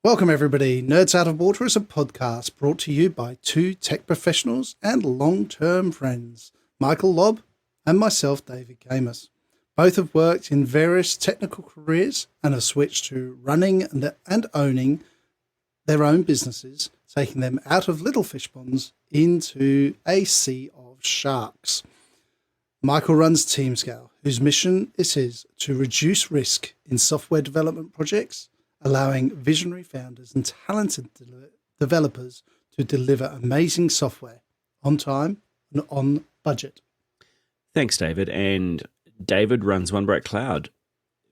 Welcome, everybody. Nerds Out of Water is a podcast brought to you by two tech professionals and long-term friends, Michael Lobb and myself, David Gamus. Both have worked in various technical careers and have switched to running and owning their own businesses, taking them out of little fish ponds into a sea of sharks. Michael runs TeamScale, whose mission it is to reduce risk in software development projects, allowing visionary founders and talented developers to deliver amazing software on time and on budget. Thanks, David. And David runs One Bright Cloud,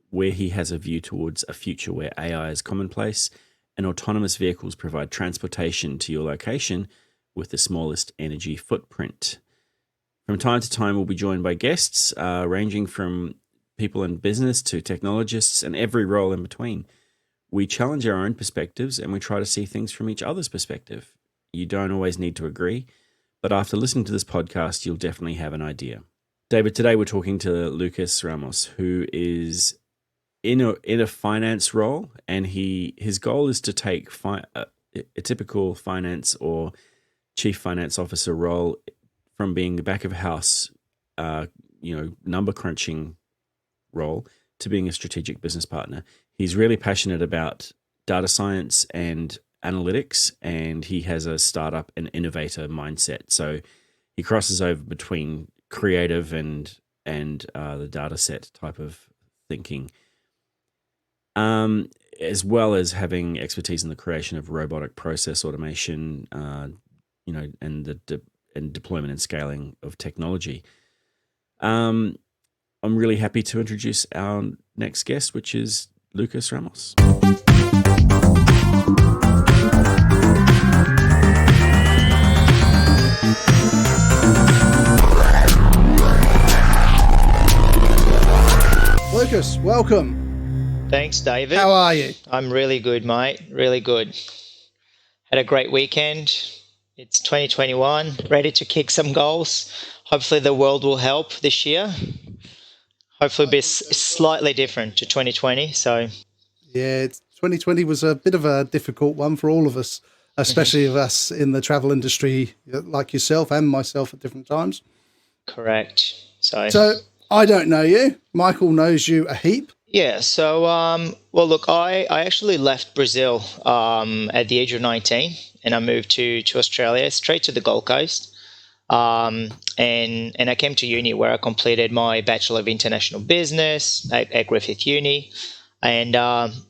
where he has a view towards a future where AI is commonplace and autonomous vehicles provide transportation to your location with the smallest energy footprint. From time to time, we'll be joined by guests ranging from people in business to technologists and every role in between. We challenge our own perspectives and we try to see things from each other's perspective. You don't always need to agree, but after listening to this podcast, you'll definitely have an idea. David, today we're talking to Lucas Ramos, who is in a finance role, and his goal is to take a typical finance or chief finance officer role from being the back of house, number crunching role to being a strategic business partner. He's really passionate about data science and analytics, and he has a startup and innovator mindset. So he crosses over between creative and the data set type of thinking, as well as having expertise in the creation of robotic process automation, and and deployment and scaling of technology. I'm really happy to introduce our next guest, which is Lucas Ramos. Lucas, welcome. Thanks, David. How are you? I'm really good, mate. Really good. Had a great weekend. It's 2021, ready to kick some goals. Hopefully the world will help this year. Hopefully it'll be slightly different to 2020. So, yeah, 2020 was a bit of a difficult one for all of us, especially of us in the travel industry, like yourself and myself at different times. Correct. So I don't know you. Michael knows you a heap. Yeah. So, look, I actually left Brazil at the age of 19, and I moved to Australia, straight to the Gold Coast. And I came to uni where I completed my Bachelor of International Business at Griffith Uni. And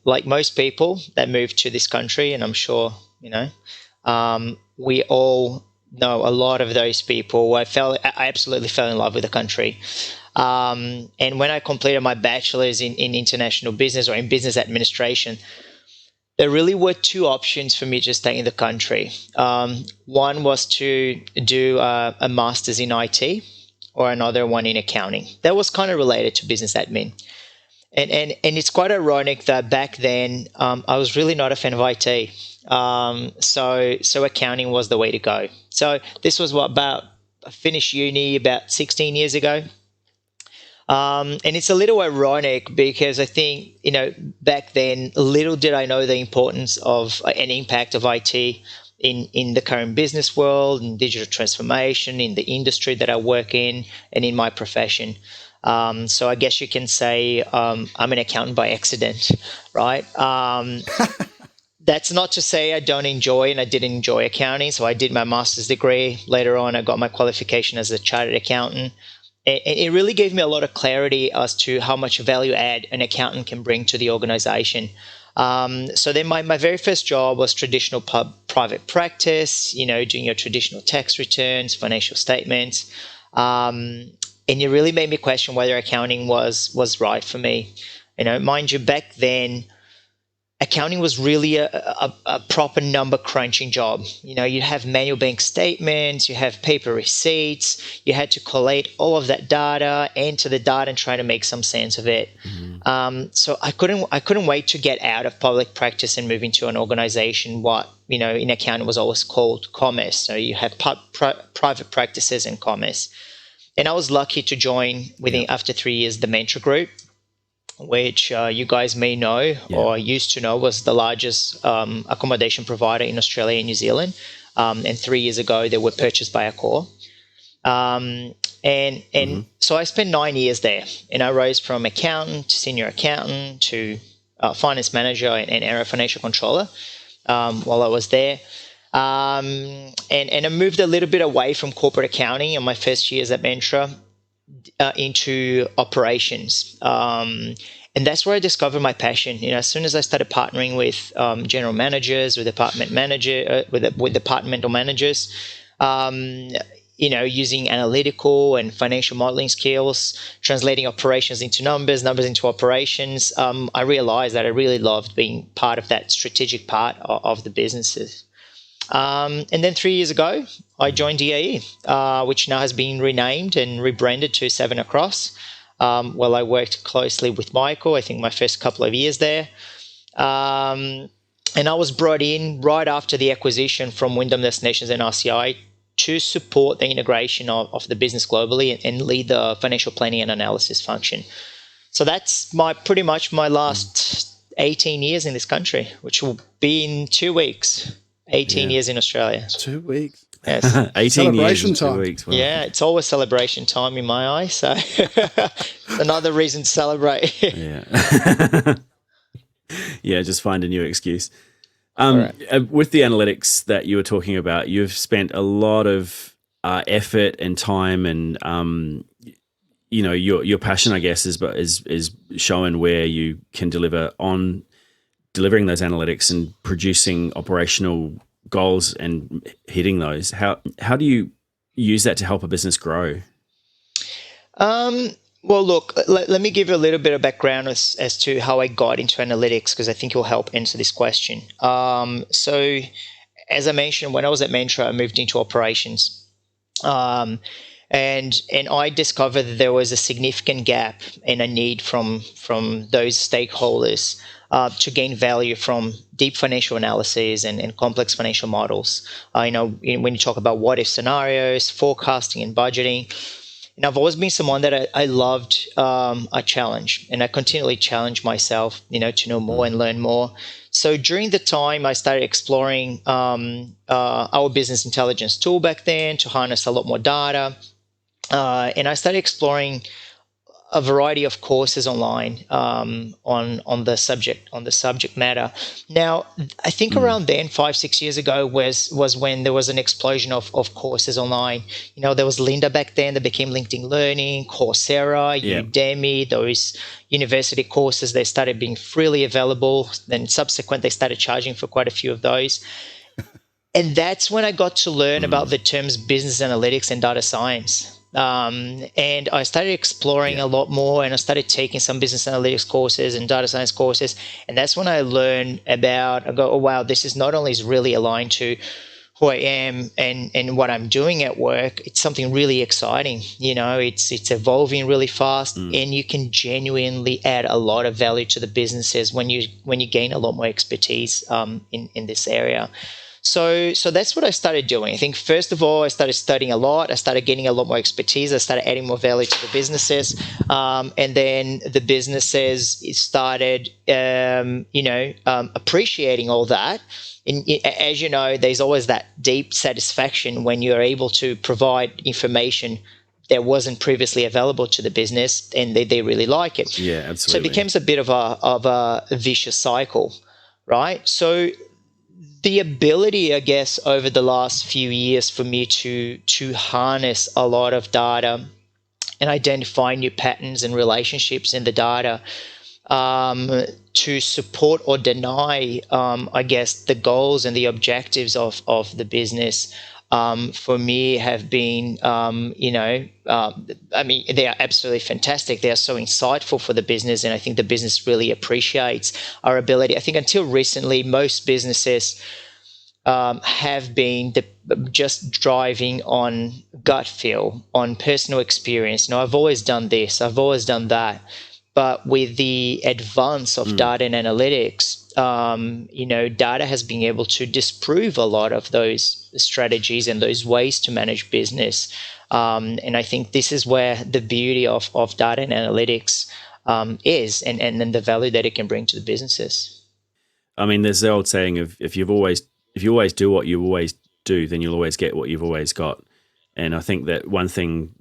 like most people that moved to this country, and I'm sure, we all know a lot of those people. I absolutely fell in love with the country. And when I completed my bachelor's in international business or in business administration, there really were two options for me to stay in the country. One was to do a master's in IT, or another one in accounting. That was kind of related to business admin. And it's quite ironic that back then I was really not a fan of IT. So accounting was the way to go. So this was I finished uni about 16 years ago. And it's a little ironic because I think, back then, little did I know the importance of an impact of IT in the current business world, in digital transformation, in the industry that I work in, and in my profession. So I guess you can say I'm an accountant by accident, right? That's not to say I don't enjoy, and I didn't enjoy accounting. So I did my master's degree. Later on, I got my qualification as a chartered accountant. It really gave me a lot of clarity as to how much value add an accountant can bring to the organization. So then my very first job was traditional private practice, doing your traditional tax returns, financial statements. And it really made me question whether accounting was right for me. Mind you, back then, accounting was really a proper number crunching job. You have manual bank statements, you have paper receipts, you had to collate all of that data, enter the data, and try to make some sense of it. Mm-hmm. So I couldn't wait to get out of public practice and move into an organization what in accounting was always called commerce. So you have private practices and commerce. And I was lucky to join after 3 years the Mentor Group. which you guys may know or used to know was the largest accommodation provider in Australia and New Zealand. And 3 years ago, they were purchased by Accor. And so I spent 9 years there, and I rose from accountant to senior accountant to finance manager and area financial controller while I was there. And I moved a little bit away from corporate accounting in my first years at Mentra into operations. And that's where I discovered my passion. As soon as I started partnering with general managers, with with departmental managers, using analytical and financial modeling skills, translating operations into numbers into operations, I realized that I really loved being part of that strategic part of the businesses. And then 3 years ago, I joined DAE, which now has been renamed and rebranded to Seven Across. I worked closely with Michael, I think my first couple of years there. And I was brought in right after the acquisition from Wyndham Destinations and RCI to support the integration of the business globally and lead the financial planning and analysis function. So that's pretty much my last 18 years in this country, which will be in 2 weeks. 18 years in Australia. 2 weeks. Yes. 18 celebration years time. 2 weeks. Wow. Yeah, it's always celebration time in my eyes. So another reason to celebrate. Yeah. Yeah, just find a new excuse. With the analytics that you were talking about, you've spent a lot of effort and time, and your passion, I guess, is showing where you can deliver on delivering those analytics and producing operational goals and hitting those. How do you use that to help a business grow? Well, look, let me give you a little bit of background as to how I got into analytics, because I think it will help answer this question. So, as I mentioned, when I was at Mentra, I moved into operations. And I discovered that there was a significant gap and a need from those stakeholders to gain value from deep financial analysis and complex financial models. When you talk about what-if scenarios, forecasting and budgeting, and I've always been someone that I loved a challenge, and I continually challenge myself, to know more and learn more. So during the time, I started exploring our business intelligence tool back then to harness a lot more data. And I started exploring a variety of courses online on the subject matter. Now, I think around then, 5-6 years ago, was when there was an explosion of courses online. There was Lynda back then that became LinkedIn Learning, Coursera, Udemy, those university courses. They started being freely available. Then subsequently, they started charging for quite a few of those. And that's when I got to learn about the terms business analytics and data science. And I started exploring a lot more, and I started taking some business analytics courses and data science courses. And that's when I learned I go, oh, wow, this is not only is really aligned to who I am and what I'm doing at work, it's something really exciting. It's evolving really fast, and you can genuinely add a lot of value to the businesses when you gain a lot more expertise in this area. So that's what I started doing. I think, first of all, I started studying a lot. I started getting a lot more expertise. I started adding more value to the businesses. And then the businesses started, appreciating all that. And as you know, there's always that deep satisfaction when you're able to provide information that wasn't previously available to the business, and they really like it. Yeah, absolutely. So it becomes a bit of a vicious cycle, right? So the ability, I guess, over the last few years for me to harness a lot of data and identify new patterns and relationships in the data to support or deny, I guess, the goals and the objectives of the business, for me have been, they are absolutely fantastic. They are so insightful for the business, and I think the business really appreciates our ability. I think until recently, most businesses have been just driving on gut feel, on personal experience. I've always done this, I've always done that. But with the advance of data and analytics, data has been able to disprove a lot of those strategies and those ways to manage business. And I think this is where the beauty of data and analytics is, and then the value that it can bring to the businesses. I mean, there's the old saying of if you always do what you always do, then you'll always get what you've always got. And I think that one thing,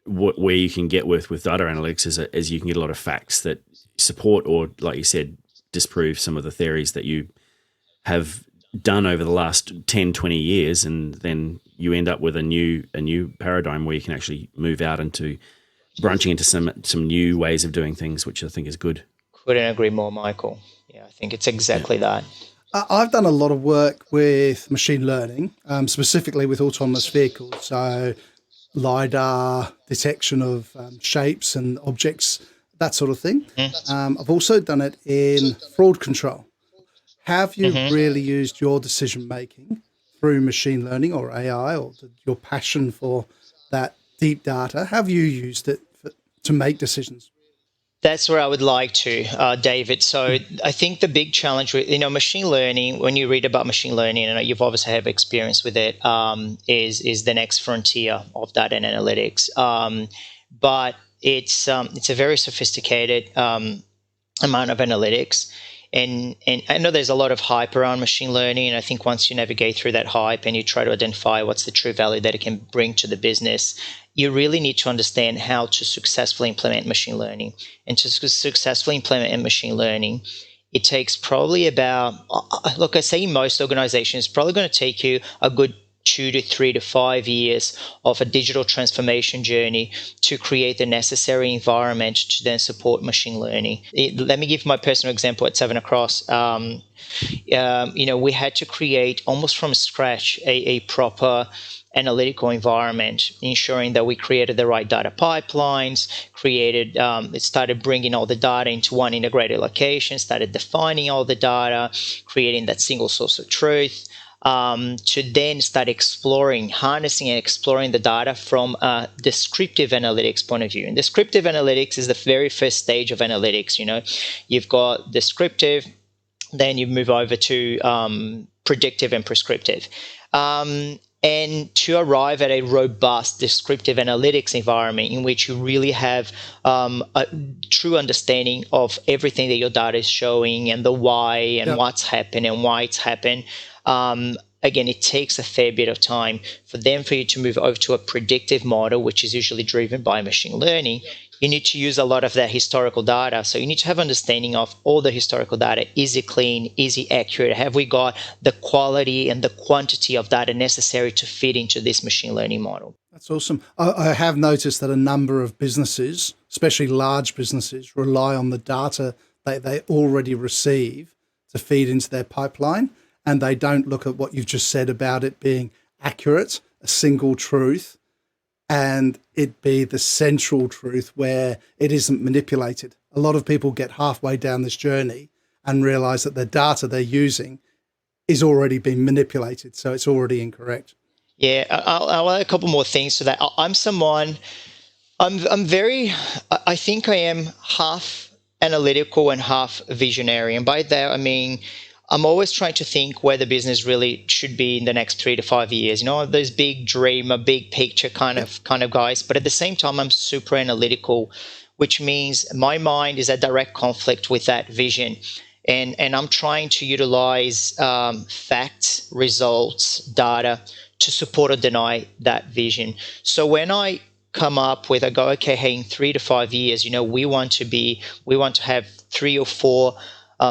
where you can get with data analytics is you can get a lot of facts that support or, like you said, disprove some of the theories that you have done over the last 10, 20 years, and then you end up with a new paradigm where you can actually move out into branching into some new ways of doing things, which I think is good. Couldn't agree more, Michael. Yeah, I think it's exactly that. I've done a lot of work with machine learning, specifically with autonomous vehicles. So LiDAR, detection of shapes and objects, that sort of thing. I've also done it in fraud control. Have you really used your decision making through machine learning or AI, or your passion for that deep data? Have you used it to make decisions? That's where I would like to, David. So I think the big challenge with machine learning, when you read about machine learning, and you've obviously have experience with it, is the next frontier of data and analytics. But it's a very sophisticated amount of analytics. And I know there's a lot of hype around machine learning, and I think once you navigate through that hype and you try to identify what's the true value that it can bring to the business, you really need to understand how to successfully implement machine learning. And to successfully implement machine learning, it takes probably about, look, I say in most organizations, it's probably going to take you a good 2 to 3 to 5 years of a digital transformation journey to create the necessary environment to then support machine learning. Let me give my personal example at Seven Across. We had to create almost from scratch a proper analytical environment, ensuring that we created the right data pipelines, it started bringing all the data into one integrated location, started defining all the data, creating that single source of truth, to then start harnessing and exploring the data from a descriptive analytics point of view. And descriptive analytics is the very first stage of analytics. You've got descriptive, then you move over to predictive and prescriptive. And to arrive at a robust descriptive analytics environment in which you really have a true understanding of everything that your data is showing and the why and what's happened and why it's happened. Again, it takes a fair bit of time for you to move over to a predictive model, which is usually driven by machine learning. You need to use a lot of that historical data. So you need to have understanding of all the historical data. Is it clean? Is it accurate? Have we got the quality and the quantity of data necessary to fit into this machine learning model? That's awesome. I have noticed that a number of businesses, especially large businesses, rely on the data that they already receive to feed into their pipeline. And they don't look at what you've just said about it being accurate, a single truth, and it be the central truth where it isn't manipulated. A lot of people get halfway down this journey and realize that the data they're using is already being manipulated, so it's already incorrect. Yeah, I'll add a couple more things to that. I think I am half analytical and half visionary. And by that, I mean, I'm always trying to think where the business really should be in the next 3 to 5 years. Those big dream, a big picture kind of guys. But at the same time, I'm super analytical, which means my mind is at direct conflict with that vision. And I'm trying to utilize facts, results, data to support or deny that vision. So when I come up with, I go, okay, hey, in 3 to 5 years, we want to have 3 or 4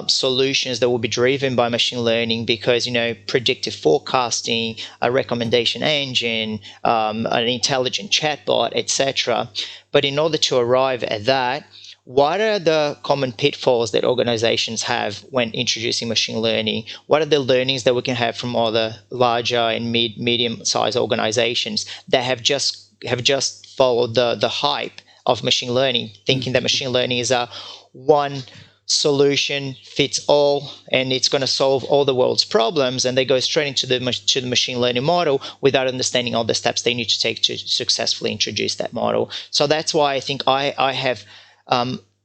solutions that will be driven by machine learning because, predictive forecasting, a recommendation engine, an intelligent chatbot, etc. But in order to arrive at that, what are the common pitfalls that organizations have when introducing machine learning? What are the learnings that we can have from all the larger and medium-sized organizations that have just followed the hype of machine learning, thinking that machine learning is a one solution fits all and it's going to solve all the world's problems, and they go straight into the machine learning model without understanding all the steps they need to take to successfully introduce that model. So that's why I think I have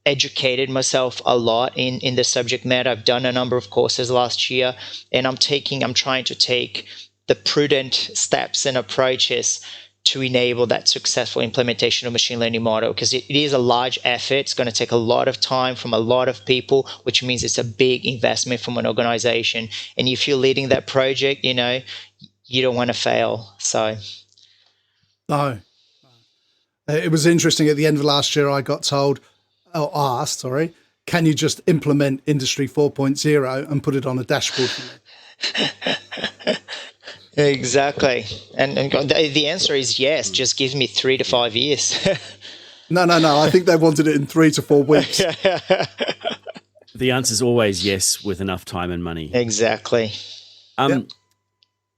educated myself a lot in the subject matter. I've done a number of courses last year, and I'm trying to take the prudent steps and approaches to enable that successful implementation of machine learning model, because it is a large effort. It's going to take a lot of time from a lot of people, which means it's a big investment from an organization. And if you're leading that project, you don't want to fail. So No. It was interesting. At the end of last year, I got asked, can you just implement Industry 4.0 and put it on a dashboard for me? Exactly. And the answer is yes. Just give me 3 to 5 years. No. I think they wanted it in 3 to 4 weeks. The answer is always yes, with enough time and money. Exactly. Yep.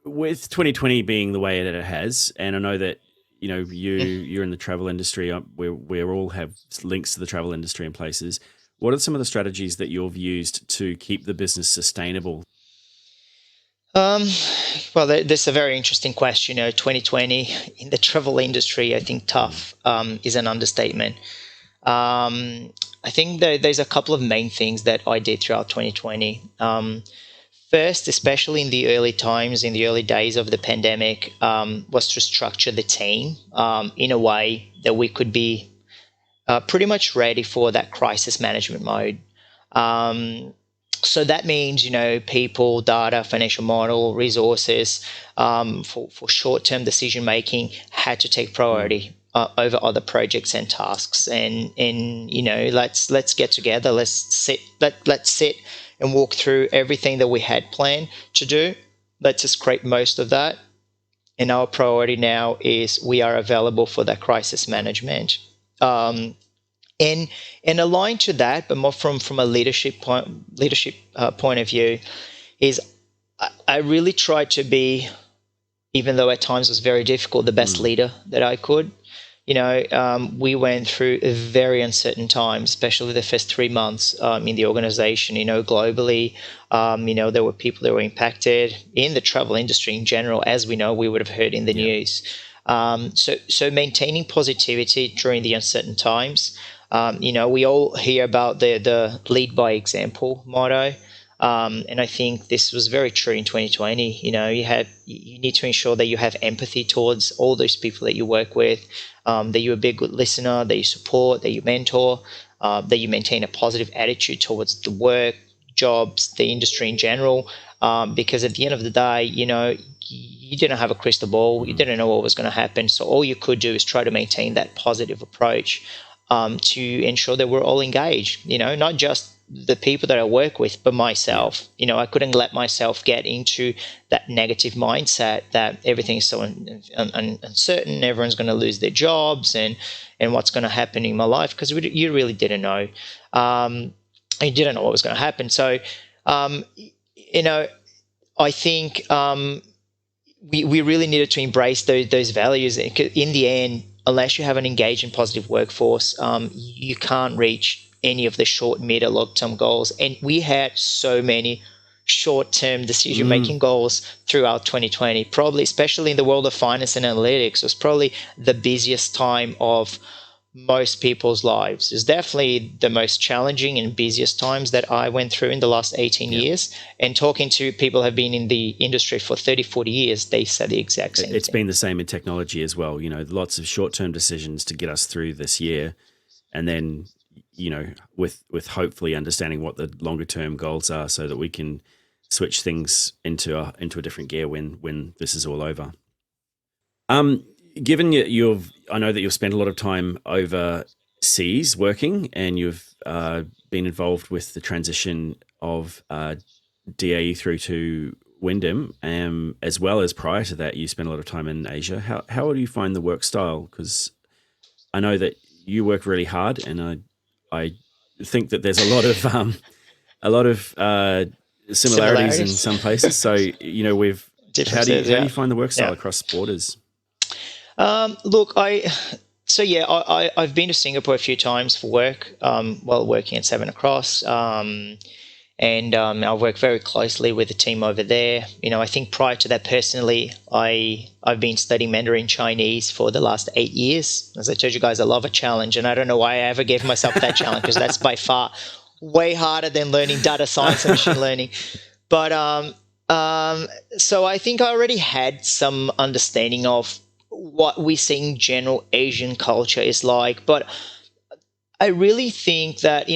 With 2020 being the way it has, and I know that you're in the travel industry. We all have links to the travel industry in places. What are some of the strategies that you've used to keep the business sustainable? Well, that's a very interesting question. 2020 in the travel industry, I think tough is an understatement. I think there's a couple of main things that I did throughout 2020. First, especially in the early times, in the early days of the pandemic, was to structure the team in a way that we could be pretty much ready for that crisis management mode. So that means, people, data, financial model, resources for short-term decision making had to take priority over other projects and tasks. And let's get together. Let's sit and walk through everything that we had planned to do. Let's just scrape most of that. And our priority now is we are available for that crisis management. And aligned to that, but more from a leadership point of view, is I really tried to be, even though at times it was very difficult, the best leader that I could. We went through very uncertain times, especially the first 3 months in the organization. Globally, there were people that were impacted in the travel industry in general, as we know, we would have heard in the news. So maintaining positivity during the uncertain times. We all hear about the lead by example motto. And I think this was very true in 2020. You need to ensure that you have empathy towards all those people that you work with, that you be a good listener, that you support, that you mentor, that you maintain a positive attitude towards the work, jobs, the industry in general. Because at the end of the day, you didn't have a crystal ball. You didn't know what was going to happen. So all you could do is try to maintain that positive approach to ensure that we're all engaged, not just the people that I work with, but myself. I couldn't let myself get into that negative mindset that everything is so uncertain, everyone's going to lose their jobs and what's going to happen in my life, because you really didn't know. You didn't know what was going to happen. So, I think we really needed to embrace those values. In the end, unless you have an engaged and positive workforce, you can't reach any of the short, mid, or long-term goals. And we had so many short-term decision-making goals throughout 2020, probably, especially in the world of finance and analytics, was probably the busiest time of most people's lives. It's definitely the most challenging and busiest times that I went through in the last 18 years. And talking to people who have been in the industry for 30, 40 years, they said the exact same thing. It's been the same in technology as well. Lots of short-term decisions to get us through this year. And then, with hopefully understanding what the longer-term goals are so that we can switch things into a different gear when this is all over. Given I know that you've spent a lot of time overseas working, and you've been involved with the transition of DAE through to Wyndham, as well as prior to that, you spent a lot of time in Asia. How do you find the work style? Because I know that you work really hard, and I think that there's a lot of similarities in some places. So how do you find the work style across borders? Look, I've been to Singapore a few times for work while working at Seven Across. And I work very closely with the team over there. I think prior to that, personally, I've been studying Mandarin Chinese for the last 8 years. As I told you guys, I love a challenge, and I don't know why I ever gave myself that challenge, because that's by far way harder than learning data science and machine learning. But so I think I already had some understanding of what we see in general Asian culture is like. But I really think that,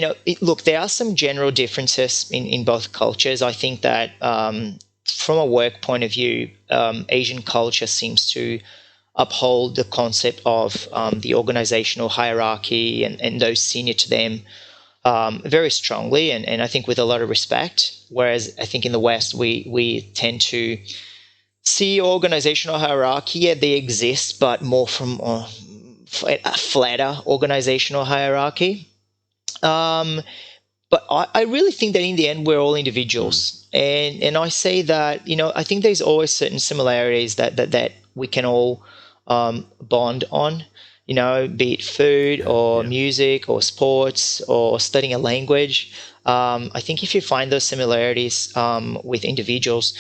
look, there are some general differences in both cultures. I think that from a work point of view, Asian culture seems to uphold the concept of the organizational hierarchy and those senior to them very strongly, and I think with a lot of respect. Whereas I think in the West, we tend to see organizational hierarchy. Yeah, they exist, but more from a flatter organizational hierarchy. But I really think that in the end, we're all individuals. And I say that, I think there's always certain similarities that we can all bond on, be it food or music or sports or studying a language. I think if you find those similarities with individuals,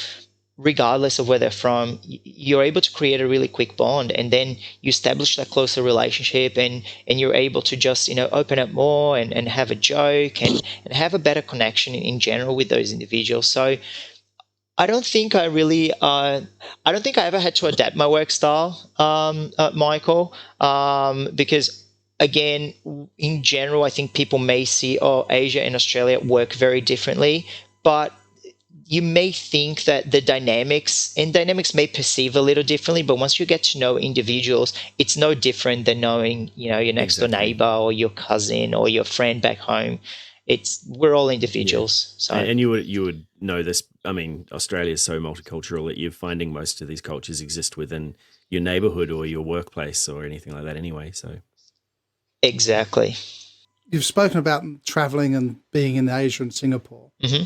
regardless of where they're from, you're able to create a really quick bond, and then you establish that closer relationship, and you're able to just open up more and have a joke and have a better connection in general with those individuals. So I don't think I really I don't think I ever had to adapt my work style, Michael, because again, in general, I think people may see Asia and Australia work very differently, but you may think that the dynamics may perceive a little differently, but once you get to know individuals, it's no different than knowing, your next door neighbor or your cousin or your friend back home. We're all individuals. So, and you would know this. I mean, Australia is so multicultural that you're finding most of these cultures exist within your neighborhood or your workplace or anything like that anyway. So, exactly. You've spoken about traveling and being in Asia and Singapore. Mm-hmm.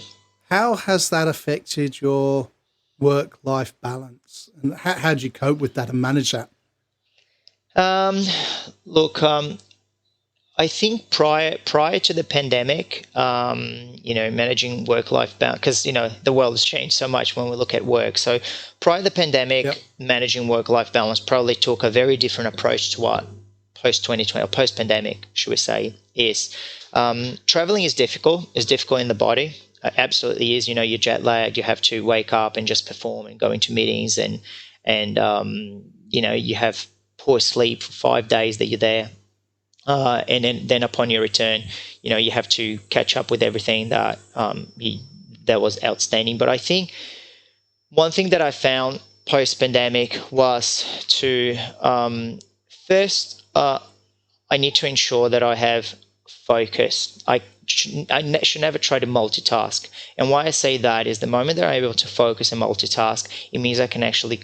How has that affected your work-life balance? And how do you cope with that and manage that? Look, I think prior to the pandemic, managing work-life balance, because, the world has changed so much when we look at work. So prior to the pandemic, managing work-life balance probably took a very different approach to what post-2020 or post-pandemic, should we say, is. Traveling is difficult. It's difficult in the body. Absolutely is. You're jet lagged. You have to wake up and just perform and go into meetings, and you have poor sleep for 5 days that you're there, and then upon your return, you have to catch up with everything that was outstanding. But I think one thing that I found post pandemic was to first I need to ensure that I have focus. I should never try to multitask. And why I say that is the moment that I'm able to focus and multitask, it means I can actually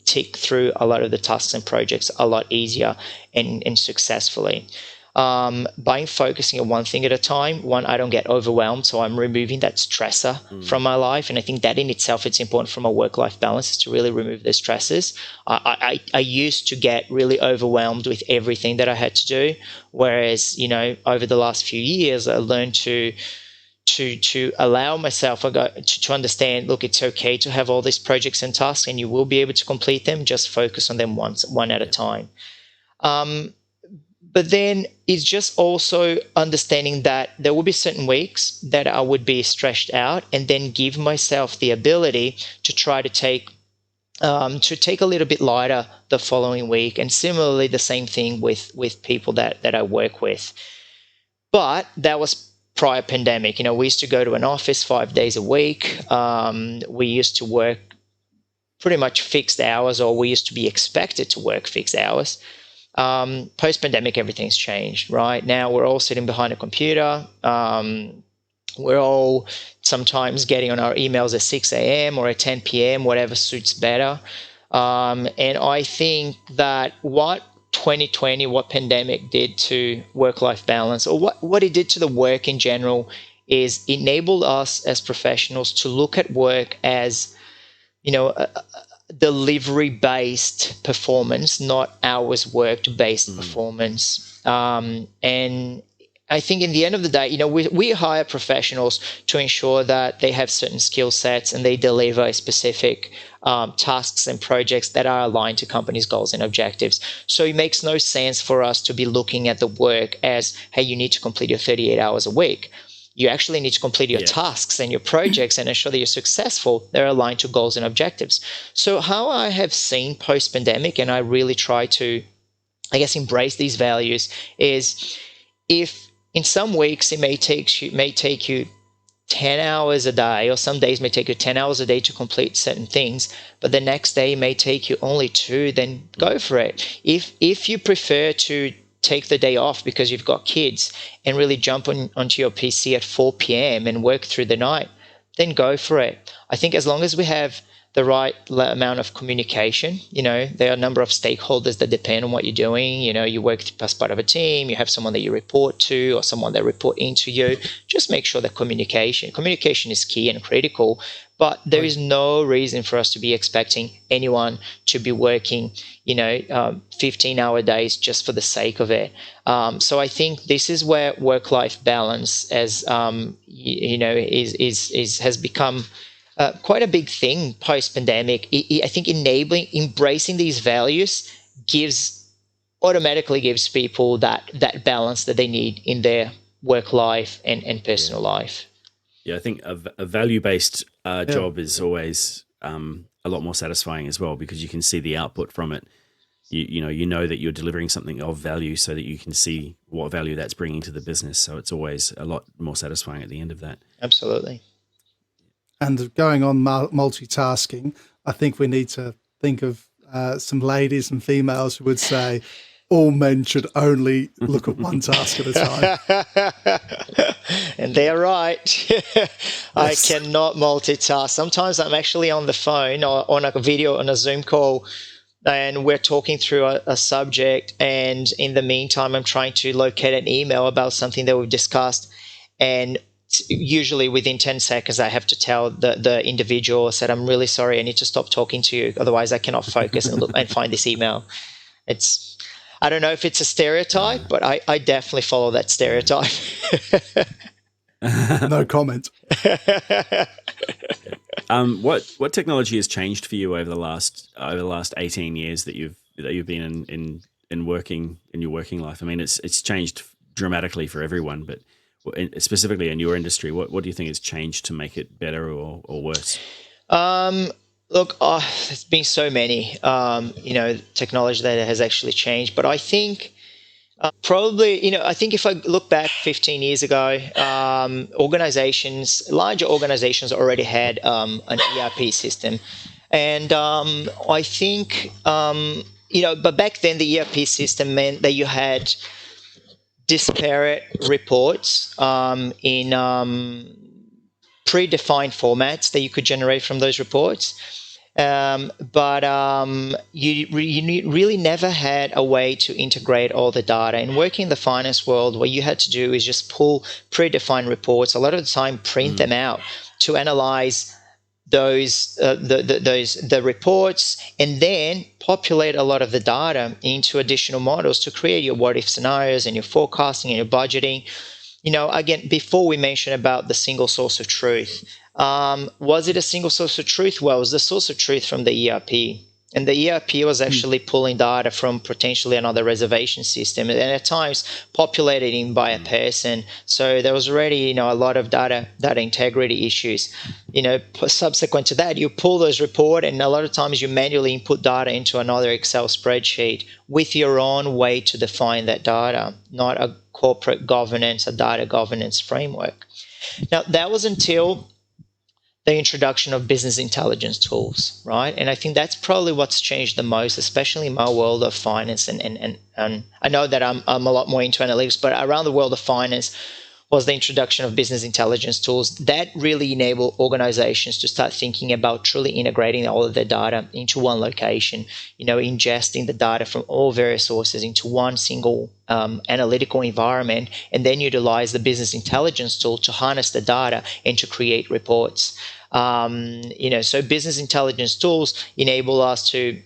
tick through a lot of the tasks and projects a lot easier and successfully. By focusing on one thing at a time, I don't get overwhelmed, so I'm removing that stressor from my life. And I think that in itself, it's important from a work-life balance, is to really remove the stresses. I used to get really overwhelmed with everything that I had to do, whereas, over the last few years, I learned to allow myself to understand, look, it's okay to have all these projects and tasks, and you will be able to complete them. Just focus on them one at a time. But then it's just also understanding that there will be certain weeks that I would be stretched out, and then give myself the ability to try to take a little bit lighter the following week. And similarly, the same thing with people that I work with. But that was prior pandemic. We used to go to an office 5 days a week. We used to work pretty much fixed hours, or we used to be expected to work fixed hours. Post-pandemic, everything's changed, right? Now we're all sitting behind a computer. We're all sometimes getting on our emails at 6 a.m. or at 10 p.m., whatever suits better. And I think that what 2020, what pandemic did to work-life balance, or what it did to the work in general, is enabled us as professionals to look at work as, delivery-based performance, not hours worked-based performance. And I think in the end of the day, we hire professionals to ensure that they have certain skill sets and they deliver specific tasks and projects that are aligned to companies' goals and objectives. So it makes no sense for us to be looking at the work as, hey, you need to complete your 38 hours a week. You actually need to complete your tasks and your projects and ensure that you're successful. They're aligned to goals and objectives. So how I have seen post-pandemic, and I really try to, I guess, embrace these values, is if in some weeks it may take you 10 hours a day, or some days may take you 10 hours a day to complete certain things, but the next day may take you only 2, then go for it. If you prefer to take the day off because you've got kids and really jump onto your PC at 4 p.m. and work through the night, then go for it. I think as long as we have the right amount of communication, there are a number of stakeholders that depend on what you're doing. You work as part of a team, you have someone that you report to or someone that report into you. Just make sure that communication is key and critical, but there is no reason for us to be expecting anyone to be working, 15-hour days just for the sake of it. So I think this is where work-life balance, has become quite a big thing post-pandemic. I think embracing these values automatically gives people that balance that they need in their work life and personal life. Yeah, I think a value-based job is always a lot more satisfying as well, because you can see the output from it. You know that you're delivering something of value, so that you can see what value that's bringing to the business. So it's always a lot more satisfying at the end of that. Absolutely. And going on multitasking, I think we need to think of some ladies and females who would say all men should only look at one task at a time. And they're right. I cannot multitask. Sometimes I'm actually on the phone or on a video, on a Zoom call, and we're talking through a subject, and in the meantime I'm trying to locate an email about something that we've discussed, and usually within 10 seconds I have to tell the individual, said, I'm really sorry, I need to stop talking to you, otherwise I cannot focus and find this email. I don't know if it's a stereotype, but I definitely follow that stereotype. No comment. What technology has changed for you over the last 18 years that you've been in working in your working life? I mean, it's changed dramatically for everyone, but specifically in your industry, what do you think has changed to make it better or worse? Look, there's been so many, technology that has actually changed. But I think probably, I think if I look back 15 years ago, larger organizations already had an ERP system. And I think, but back then the ERP system meant that you had disparate reports in predefined formats that you could generate from those reports. But you really never had a way to integrate all the data. And working in the finance world, what you had to do is just pull predefined reports, a lot of the time print them out to analyze the reports, and then populate a lot of the data into additional models to create your what if scenarios and your forecasting and your budgeting. Again, before we mentioned about the single source of truth, was it a single source of truth? Well, it was the source of truth from the ERP. And the ERP was actually pulling data from potentially another reservation system, and at times populated in by a person. So there was already, a lot of data integrity issues. Subsequent to that, you pull those reports, and a lot of times you manually input data into another Excel spreadsheet with your own way to define that data, not a corporate governance, a data governance framework. Now, that was until the introduction of business intelligence tools, right? And I think that's probably what's changed the most, especially in my world of finance. And I know that I'm a lot more into analytics, but around the world of finance was the introduction of business intelligence tools that really enable organizations to start thinking about truly integrating all of their data into one location, ingesting the data from all various sources into one single analytical environment, and then utilize the business intelligence tool to harness the data and to create reports. So business intelligence tools enable us to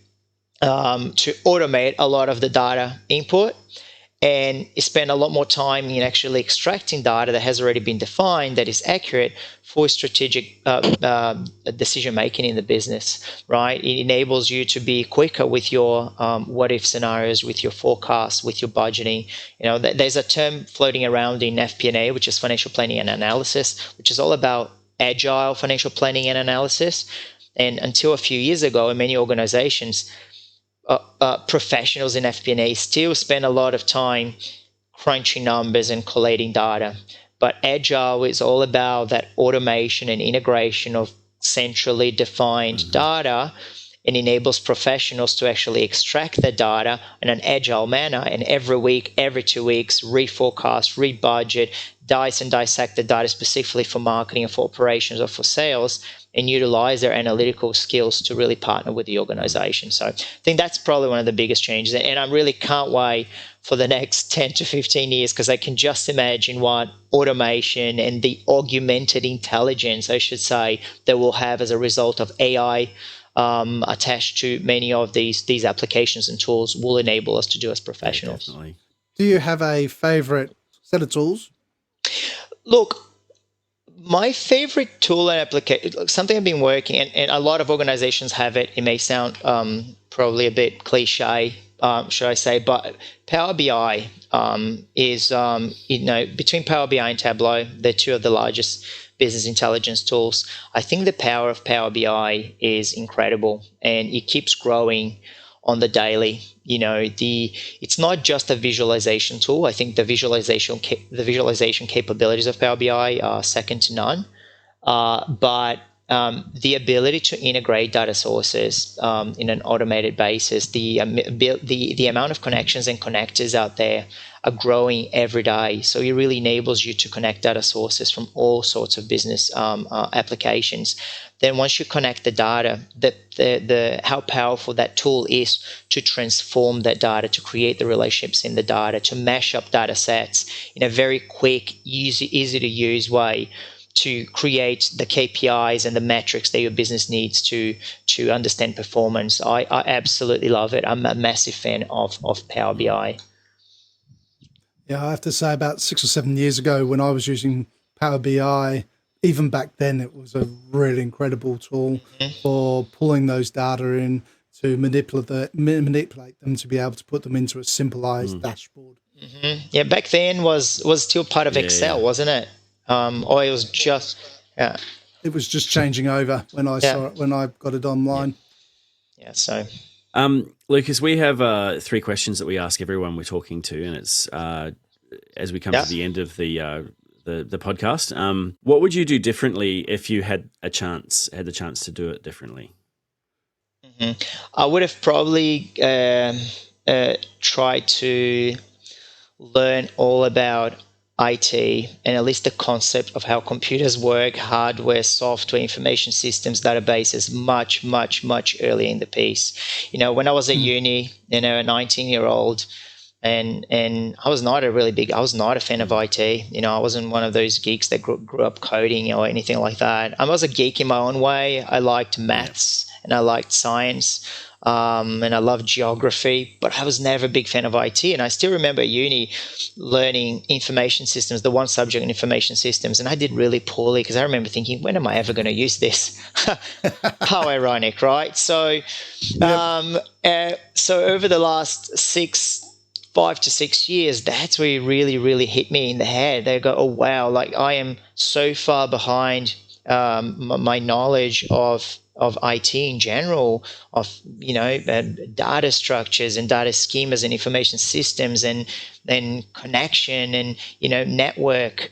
automate a lot of the data input, and spend a lot more time in actually extracting data that has already been defined, that is accurate for strategic decision making in the business, right? It enables you to be quicker with your what if scenarios, with your forecasts, with your budgeting. There's a term floating around in FP&A, which is financial planning and analysis, which is all about agile financial planning and analysis. And until a few years ago, in many organizations, professionals in FP&A still spend a lot of time crunching numbers and collating data. But Agile is all about that automation and integration of centrally defined data, and enables professionals to actually extract the data in an agile manner, and every week, every 2 weeks, reforecast, rebudget, dice and dissect the data specifically for marketing or for operations or for sales, and utilize their analytical skills to really partner with the organization. So I think that's probably one of the biggest changes. And I really can't wait for the next 10 to 15 years, because I can just imagine what automation and the augmented intelligence, I should say, that we'll have as a result of AI attached to many of these applications and tools will enable us to do as professionals. Yeah, definitely. Do you have a favorite set of tools? Look, my favorite tool and application, something I've been working, and a lot of organizations have it. It may sound probably a bit cliche, should I say, but Power BI is, between Power BI and Tableau, they're two of the largest business intelligence tools. I think the power of Power BI is incredible, and it keeps growing on the daily. It's not just a visualization tool. I think the visualization capabilities of Power BI are second to none. But the ability to integrate data sources in an automated basis, the amount of connections and connectors out there are growing every day. So it really enables you to connect data sources from all sorts of business applications. Then once you connect the data, how powerful that tool is to transform that data, to create the relationships in the data, to mash up data sets in a very quick, easy to use way, to create the KPIs and the metrics that your business needs to understand performance. I absolutely love it. I'm a massive fan of Power BI. Yeah, I have to say, about 6 or 7 years ago when I was using Power BI, even back then it was a really incredible tool for pulling those data in, to manipulate them, to be able to put them into a simplified dashboard. Yeah, back then was still part of Excel, wasn't it? Or it was just, It was just changing over when I saw it, when I got it online. Yeah, so. Lucas, we have 3 questions that we ask everyone we're talking to, and it's as we come to the end of the podcast. What would you do differently if you had the chance to do it differently? I would have probably tried to learn all about IT, and at least the concept of how computers work, hardware, software, information systems, databases, much earlier in the piece. When I was at uni, a 19-year-old, and I was not a fan of IT. I wasn't one of those geeks that grew up coding or anything like that. I was a geek in my own way. I liked maths and I liked science. And I love geography, but I was never a big fan of IT. And I still remember at uni learning information systems, the one subject in information systems, and I did really poorly because I remember thinking, when am I ever going to use this? How ironic, right? So, so over the last 5 to 6 years, that's where it really hit me in the head. They go, oh wow, like I am so far behind my knowledge of IT in general, of data structures and data schemas and information systems and connection and network,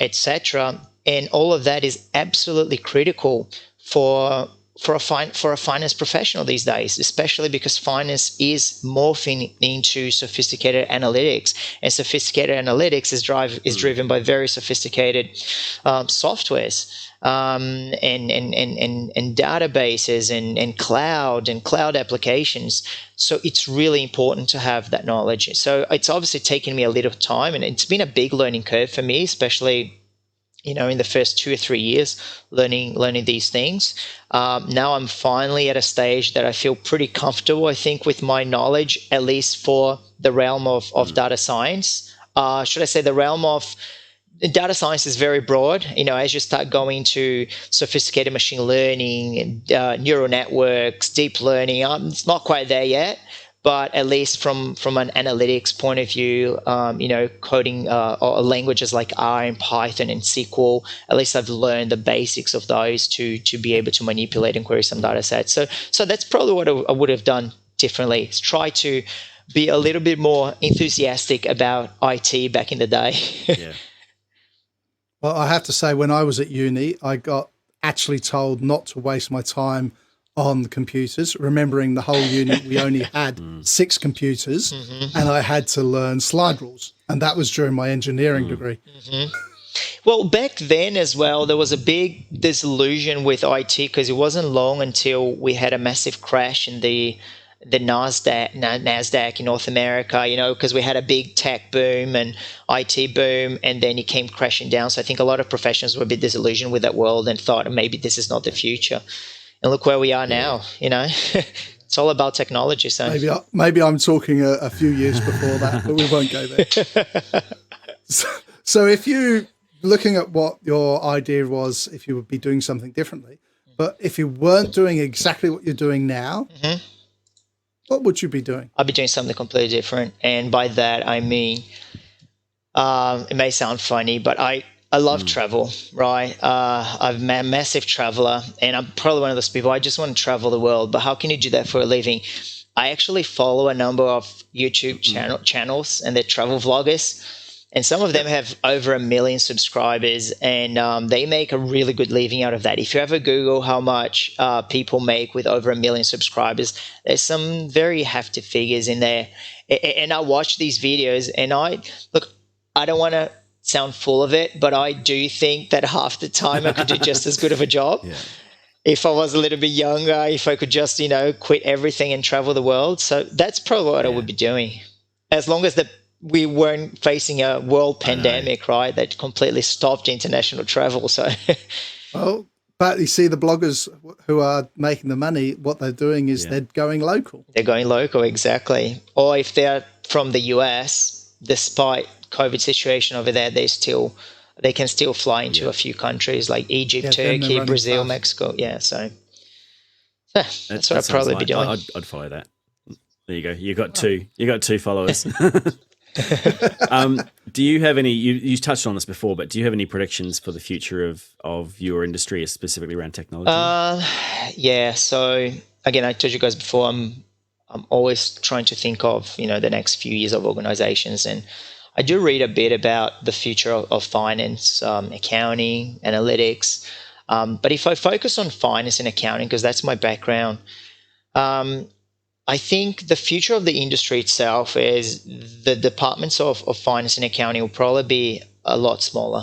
etc. And all of that is absolutely critical for a finance professional these days, especially because finance is morphing into sophisticated analytics, and sophisticated analytics is driven by very sophisticated softwares. And databases and cloud applications. So it's really important to have that knowledge. So it's obviously taken me a little time, and it's been a big learning curve for me, especially in the first 2 or 3 years, learning these things. Now I'm finally at a stage that I feel pretty comfortable, I think, with my knowledge, at least for the realm of data science. Should I say the realm of data science is very broad. As you start going to sophisticated machine learning, neural networks, deep learning, it's not quite there yet. But at least from an analytics point of view, coding or languages like R and Python and SQL, at least I've learned the basics of those to be able to manipulate and query some data sets. So that's probably what I would have done differently. Is try to be a little bit more enthusiastic about IT back in the day. Yeah. Well, I have to say, when I was at uni, I got actually told not to waste my time on computers, remembering the whole unit, we only had 6 computers, and I had to learn slide rules. And that was during my engineering degree. Well, back then as well, there was a big disillusion with IT because it wasn't long until we had a massive crash in the NASDAQ in North America, because we had a big tech boom and IT boom, and then it came crashing down. So I think a lot of professionals were a bit disillusioned with that world and thought maybe this is not the future. And look where we are now, It's all about technology. So maybe I'm talking a few years before that, but we won't go there. So if you looking at what your idea was, if you would be doing something differently, but if you weren't doing exactly what you're doing now, what would you be doing? I'd be doing something completely different. And by that, I mean, it may sound funny, but I love travel, right? I'm a massive traveler, and I'm probably one of those people, I just want to travel the world. But how can you do that for a living? I actually follow a number of YouTube channels, and they're travel vloggers. And some of them have over 1 million subscribers, and they make a really good living out of that. If you ever Google how much people make with over 1 million subscribers, there's some very hefty figures in there. And I watch these videos, and I don't want to sound full of it, but I do think that half the time I could do just as good of a job. Yeah. If I was a little bit younger, if I could just, quit everything and travel the world. So that's probably what I would be doing. As long as we weren't facing a world pandemic, right, that completely stopped international travel. So, well, but you see the bloggers who are making the money, what they're doing is they're going local. They're going local, exactly. Or if they're from the US, despite COVID situation over there, they can still fly into a few countries like Egypt, Turkey, Brazil, Mexico. Yeah, so that's what I'd probably be doing. I'd follow that. There you go. You got two followers. Do you have any? You touched on this before, but do you have any predictions for the future of your industry, specifically around technology? Yeah. So again, I told you guys before, I'm always trying to think of the next few years of organizations, and I do read a bit about the future of finance, accounting, analytics. But if I focus on finance and accounting, because that's my background, I think the future of the industry itself is the departments of finance and accounting will probably be a lot smaller.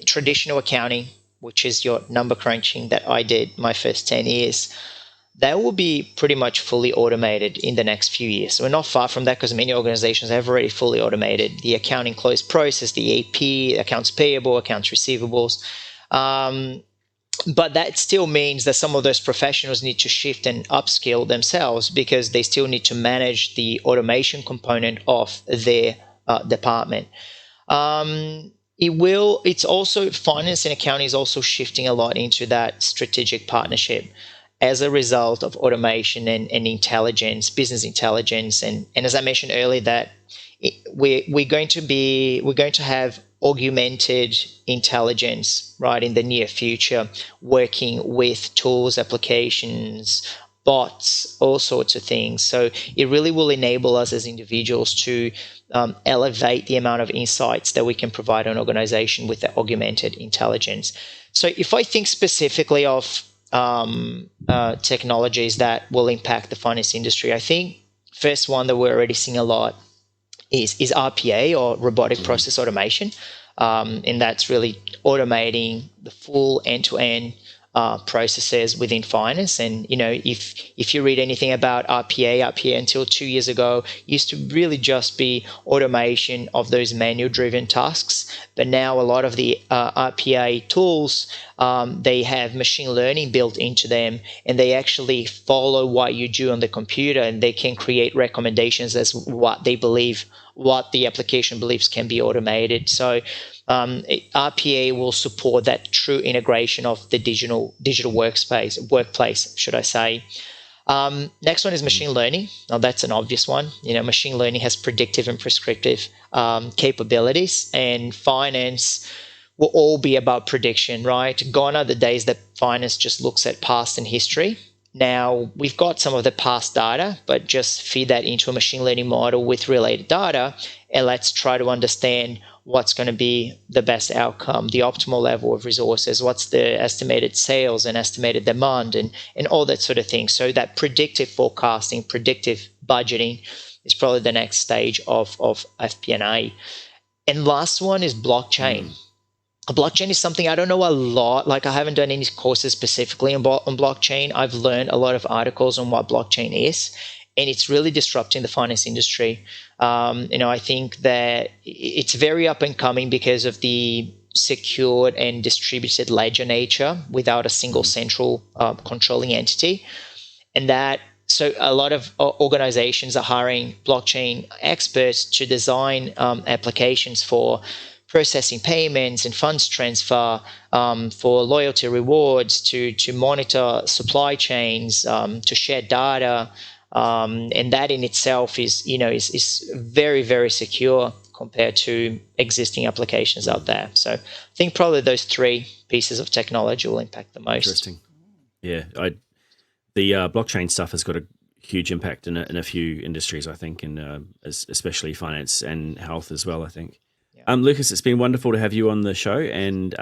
Traditional accounting, which is your number crunching that I did my first 10 years, that will be pretty much fully automated in the next few years. So we're not far from that because many organizations have already fully automated the accounting close process, the AP, accounts payable, accounts receivables. But that still means that some of those professionals need to shift and upskill themselves because they still need to manage the automation component of their department. It's also, finance and accounting is also shifting a lot into that strategic partnership as a result of automation and intelligence, business intelligence. And as I mentioned earlier, that we're going to have augmented intelligence, right, in the near future, working with tools, applications, bots, all sorts of things. So it really will enable us as individuals to elevate the amount of insights that we can provide an organization with the augmented intelligence. So if I think specifically of technologies that will impact the finance industry, I think first one that we're already seeing a lot is RPA, or robotic process automation. And that's really automating the full end-to-end processes within finance. And if you read anything about RPA until 2 years ago used to really just be automation of those manual driven tasks, but now a lot of the RPA tools, they have machine learning built into them, and they actually follow what you do on the computer, and they can create recommendations as what the application believes can be automated. So RPA will support that true integration of the digital workplace, should I say. Next one is machine learning. Now that's an obvious one. Machine learning has predictive and prescriptive capabilities, and finance will all be about prediction, right? Gone are the days that finance just looks at past and history. Now, we've got some of the past data, but just feed that into a machine learning model with related data, and let's try to understand what's going to be the best outcome, the optimal level of resources, what's the estimated sales and estimated demand, and all that sort of thing. So that predictive forecasting, predictive budgeting is probably the next stage of FP&A. And last one is blockchain. Blockchain is something I don't know a lot. Like, I haven't done any courses specifically on blockchain. I've learned a lot of articles on what blockchain is, and it's really disrupting the finance industry. I think that it's very up and coming because of the secured and distributed ledger nature without a single central controlling entity. So a lot of organizations are hiring blockchain experts to design applications for processing payments and funds transfer, for loyalty rewards, to monitor supply chains, to share data. And that in itself is very, very secure compared to existing applications out there. So I think probably those three pieces of technology will impact the most. Interesting. Yeah, the blockchain stuff has got a huge impact in a few industries, I think, and especially finance and health as well, I think. Yeah. Lucas, it's been wonderful to have you on the show, and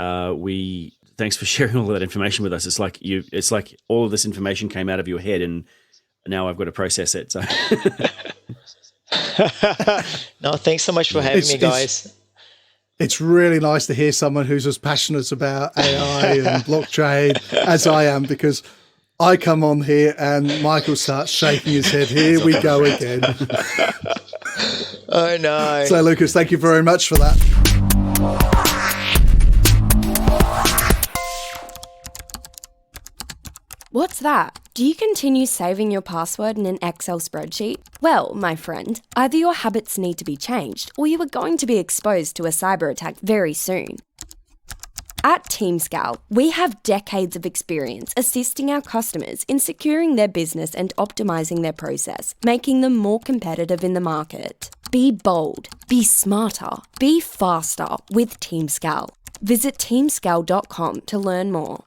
thanks for sharing all of that information with us. It's like all of this information came out of your head, and now I've got to process it. So. No, thanks so much for having me, guys. It's really nice to hear someone who's as passionate about AI and blockchain as I am, because I come on here and Michael starts shaking his head. Here we go again. Oh, no. So, Lucas, thank you very much for that. What's that? Do you continue saving your password in an Excel spreadsheet? Well, my friend, either your habits need to be changed or you are going to be exposed to a cyber attack very soon. At TeamScale, we have decades of experience assisting our customers in securing their business and optimizing their process, making them more competitive in the market. Be bold, be smarter, be faster with TeamScale. Visit teamscale.com to learn more.